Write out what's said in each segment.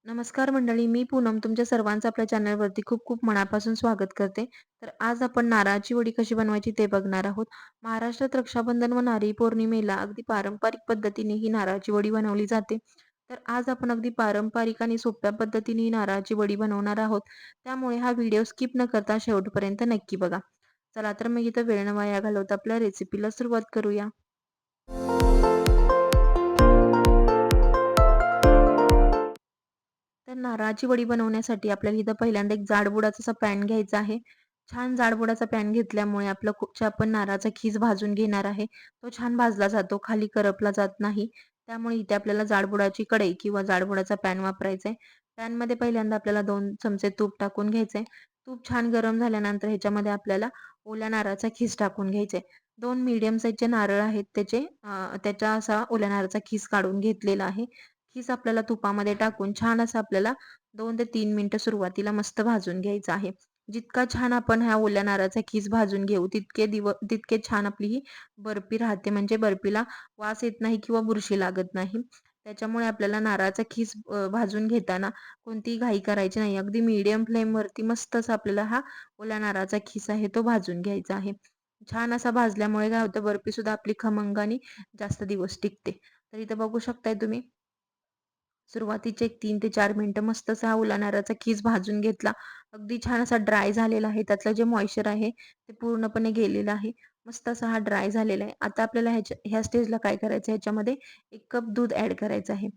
नमस्कार मंडळी, मी पूनम तुमच्या सर्वांचं आपल्या चॅनलवरती खूप खूप मनापासून स्वागत करते. तर आज आपण नारळाची वडी कशी बनवायची ते बघणार आहोत. महाराष्ट्रात रक्षाबंधन व नारळी पौर्णिमेला अगदी पारंपरिक पद्धतीने ही नारळाची वडी बनवली जाते. तर आज आपण अगदी पारंपरिक आणि सोप्या पद्धतीने ही नारळाची वडी बनवणार आहोत. त्यामुळे हा व्हिडिओ स्किप न करता शेवटपर्यंत नक्की बघा. चला तर मग इथं वेळ न वाया घालवता आपल्या रेसिपीला सुरुवात करूया. तर नारळाची वडी बनवण्यासाठी आपल्याला इथं पहिल्यांदा एक जाडबुडाचा असा पॅन घ्यायचा आहे. छान जाडबुडाचा पॅन घेतल्यामुळे आपलं जे आपण नारळाचा खीस भाजून घेणार आहे, तो छान भाजला जातो, खाली करपला जात नाही. त्यामुळे इथे आपल्याला जाडबुडाची कढई किंवा जाडबुडाचा पॅन वापरायचा आहे. पॅनमध्ये पहिल्यांदा आपल्याला 2 चमचे तूप टाकून घ्यायचंय. तूप छान गरम झाल्यानंतर ह्याच्यामध्ये आपल्याला ओल्या नारळाचा खीस टाकून घ्यायचा आहे. 2 मीडियम साईजचे नारळ आहेत त्याच्या असा ओल्या नारळाचा खीस काढून घेतलेला आहे. खीस आपल्याला तुपामध्ये टाकून छान असं आपल्याला 2 ते 3 मिनिटं सुरुवातीला मस्त भाजून घ्यायचं आहे. जितका छान आपण ह्या ओल्या नारळाचा खीस भाजून घेऊ तितके छान आपली ही बर्फी राहते. म्हणजे बर्फीला वास येत नाही किंवा बुरशी लागत नाही. त्याच्यामुळे आपल्याला नारळाचा खीस भाजून घेताना कोणतीही घाई करायची नाही. अगदी मीडियम फ्लेमवरती मस्त असा आपल्याला हा ओल्या नारळाचा खीस आहे तो भाजून घ्यायचा आहे. छान असा भाजल्यामुळे काय होतं बर्फी सुद्धा आपली खमंग आणि जास्त दिवस टिकते. तर इथं बघू शकताय तुम्ही सुरुवातीचे एक 3 ते 4 मिनिटं मस्त असा ओला नारळाचा खीस भाजून घेतला. अगदी छान असा ड्राय झालेला आहे. त्यातलं जे मॉइश्चर आहे ते पूर्णपणे गेलेलं आहे. मस्त असा हा ड्राय झालेला आहे. आता आपल्याला ह्या स्टेजला काय करायचं आहे ह्याच्यामध्ये 1 कप दूध ॲड करायचं आहे.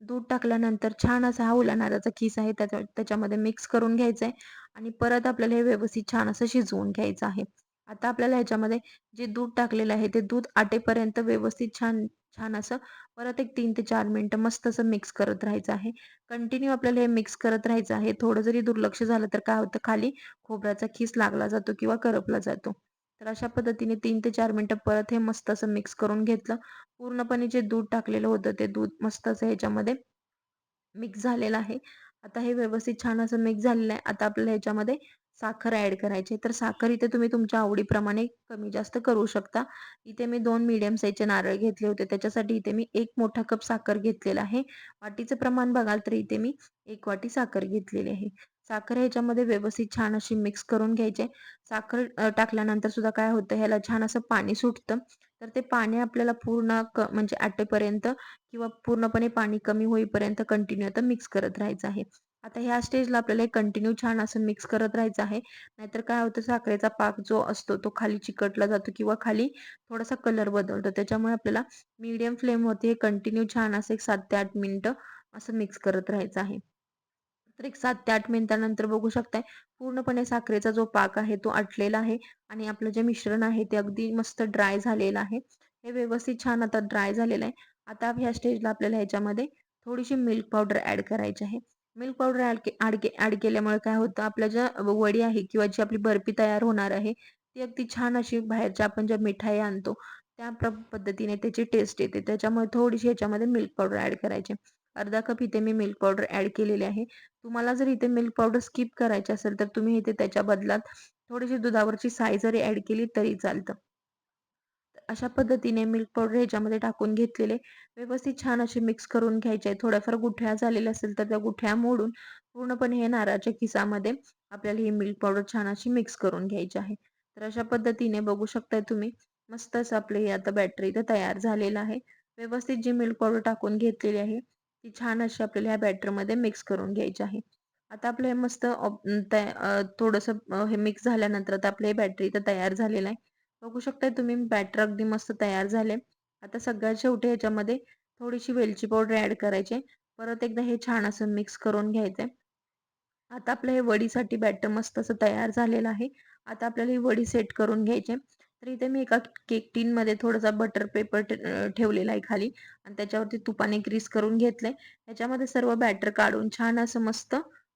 दूध टाकल्यानंतर छान असा हा ओला नारळाचा खीस आहे त्याच्यामध्ये मिक्स करून घ्यायचा आहे आणि परत आपल्याला हे व्यवस्थित छान असं शिजवून घ्यायचं आहे. आता आपल्याला ह्याच्यामध्ये जे दूध टाकलेलं आहे ते दूध आटेपर्यंत व्यवस्थित छान छान असं परत एक 3 ते 4 मिनिटं मस्त असं मिक्स करत राहायचं आहे. कंटिन्यू आपल्याला हे मिक्स करत राहायचं आहे. थोडं जरी दुर्लक्ष झालं तर काय होतं खाली खोबऱ्याचा खीस लागला जातो किंवा करपला जातो. तर अशा पद्धतीने 3 ते 4 मिनिटं परत हे मस्त असं मिक्स करून घेतलं. पूर्णपणे जे दूध टाकलेलं होतं ते दूध मस्त असं ह्याच्यामध्ये मिक्स झालेलं आहे. आता हे व्यवस्थित छान असं मिक्स झालेलं आहे. आता आपल्याला ह्याच्यामध्ये साखर ॲड करायची आहे. तर साखर इथे तुम्ही तुमच्या आवडीप्रमाणे कमी जास्त करू शकता. इथे मी 2 मीडियम साईजचे नारळ घेतले होते. त्याच्यासाठी इथे मी 1 मोठा कप साखर घेतलेला आहे. वाटीचं प्रमाण बघाल तर इथे मी 1 वाटी साखर घेतलेली आहे. साखर ह्याच्यामध्ये व्यवस्थित छान अशी मिक्स करून घ्यायची साखर टाकल्यानंतर सुद्धा काय होतं ह्याला छान असं पाणी सुटतं. तर ते पाणी आपल्याला पूर्ण म्हणजे आटेपर्यंत किंवा पूर्णपणे पाणी कमी होईपर्यंत कंटिन्यू आता मिक्स करत राहायचं आहे. आता ह्या स्टेजला आपल्याला कंटिन्यू छान असं मिक्स करत राहायचं आहे. नाहीतर काय होतं साखरेचा पाक जो असतो तो खाली चिकटला जातो किंवा खाली थोडासा कलर बदलतो. त्याच्यामुळे आपल्याला मीडियम फ्लेमवरती हे कंटिन्यू छान असं एक 7 ते 8 मिनिटं असं मिक्स करत राहायचं आहे. तर एक 7 ते 8 मिनिटानंतर बघू शकताय पूर्णपणे साखरेचा जो पाक आहे तो आटलेला आहे आणि आपलं जे मिश्रण आहे ते अगदी मस्त ड्राय झालेलं आहे. हे व्यवस्थित छान आता ड्राय झालेलं आहे. आता ह्या स्टेजला आपल्याला ह्याच्यामध्ये थोडीशी मिल्क पावडर ॲड करायची आहे. मिल्क पावडर ॲड केल्यामुळे काय होतं आपल्या ज्या वडी आहे किंवा जी आपली बर्फी तयार होणार आहे ती अगदी छान अशी बाहेरच्या आपण ज्या मिठाई आणतो त्या पद्धतीने त्याची टेस्ट येते. त्याच्यामुळे थोडीशी ह्याच्यामध्ये मिल्क पावडर ॲड करायची. अर्धा कप इथे मी मिल्क पावडर ॲड केलेली आहे. तुम्हाला जर इथे मिल्क पावडर स्किप करायची असेल तर तुम्ही इथे त्याच्या बदलात थोडीशी दुधावरची साय जरी ॲड केली तरी चालतं. अशा पद्धतीने मिल्क पावडर ह्याच्यामध्ये टाकून घेतलेले व्यवस्थित छान असे मिक्स करून घ्यायचे आहे. थोड्याफार गुठळ्या झालेल्या असेल तर त्या गुठळ्या मोडून पूर्णपणे हे नारळाच्या खिसामध्ये आपल्याला ही मिल्क पावडर छान अशी मिक्स करून घ्यायची आहे. तर अशा पद्धतीने बघू शकताय तुम्ही मस्त असं आपलं हे आता बॅटर इथं तयार झालेलं आहे. व्यवस्थित जी मिल्क पावडर टाकून घेतलेली आहे ती छान अशी आपल्याला ह्या बॅटरमध्ये मिक्स करून घ्यायची आहे. आता आपलं हे मस्त थोडंसं हे मिक्स झाल्यानंतर आता आपलं हे बॅटर इथं तयार झालेलं आहे. बघू शकताय तुम्ही बॅटर अगदी मस्त तयार झाले. आता सगळ्यात शेवटी ह्याच्यामध्ये थोडीशी वेलची पावडर ॲड करायची. परत एकदा हे छान असं मिक्स करून घ्यायचंय. आता आपलं हे वडीसाठी बॅटर मस्त असं तयार झालेलं आहे. आता आपल्याला ही वडी सेट करून घ्यायची तर इथे मी एका केक टीनमध्ये थोडासा बटर पेपर ठेवलेला आहे खाली आणि त्याच्यावरती तुपाने ग्रीस करून घेतलंय. त्याच्यामध्ये सर्व बॅटर काढून छान असं मस्त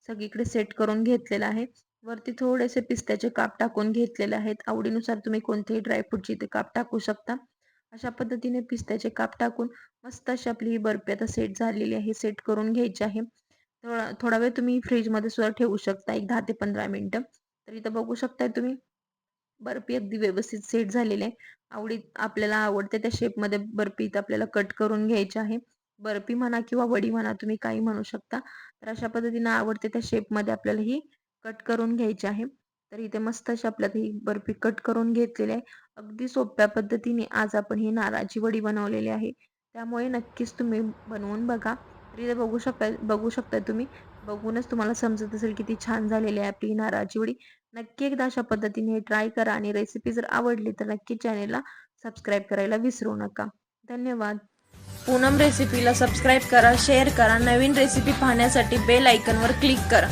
सगळीकडे सेट करून घेतलेलं आहे. वरती थोडेसे पिस्त्याचे काप टाकून घेतलेले आहेत. आवडीनुसार तुम्ही कोणतेही ड्रायफ्रूटचे इथे काप टाकू शकता. अशा पद्धतीने पिस्त्याचे काप टाकून मस्त अशी आपली ही बर्फी आता सेट झालेली आहे. सेट करून घ्यायची आहे. थोडा थोडा वेळ तुम्ही फ्रीजमध्ये सुद्धा ठेवू शकता. एक 10 ते 15 मिनिटं. तर इथं बघू शकताय तुम्ही बर्फी अगदी व्यवस्थित सेट झालेली आहे. आपल्याला आवडते त्या शेपमध्ये बर्फी इथं आपल्याला कट करून घ्यायची आहे. बर्फी म्हणा किंवा वडी म्हणा, तुम्ही काही म्हणू शकता. तर अशा पद्धतीने आवडते त्या शेपमध्ये आपल्याला ही कट करून घ्यायची आहे. तर इथे मस्त अशी आपल्याला ही बर्फी कट करून घेतलेली आहे. अगदी सोप्या पद्धतीने आज आपण ही नारळाची वडी बनवलेली आहे. त्यामुळे नक्कीच तुम्ही बनवून बघा. तर इथे बघू शकता तुम्ही. बघूनच तुम्हाला समजत असेल किती छान झालेली आहे आपली ही नारळाची वडी. नक्की एकदा अशा पद्धतीने ट्राय करा आणि रेसिपी जर आवडली तर नक्की चॅनेलला सबस्क्राईब करायला विसरू नका. धन्यवाद. पूनम रेसिपीला सबस्क्राईब करा, शेअर करा. नवीन रेसिपी पाहण्यासाठी बेल आयकॉनवर क्लिक करा.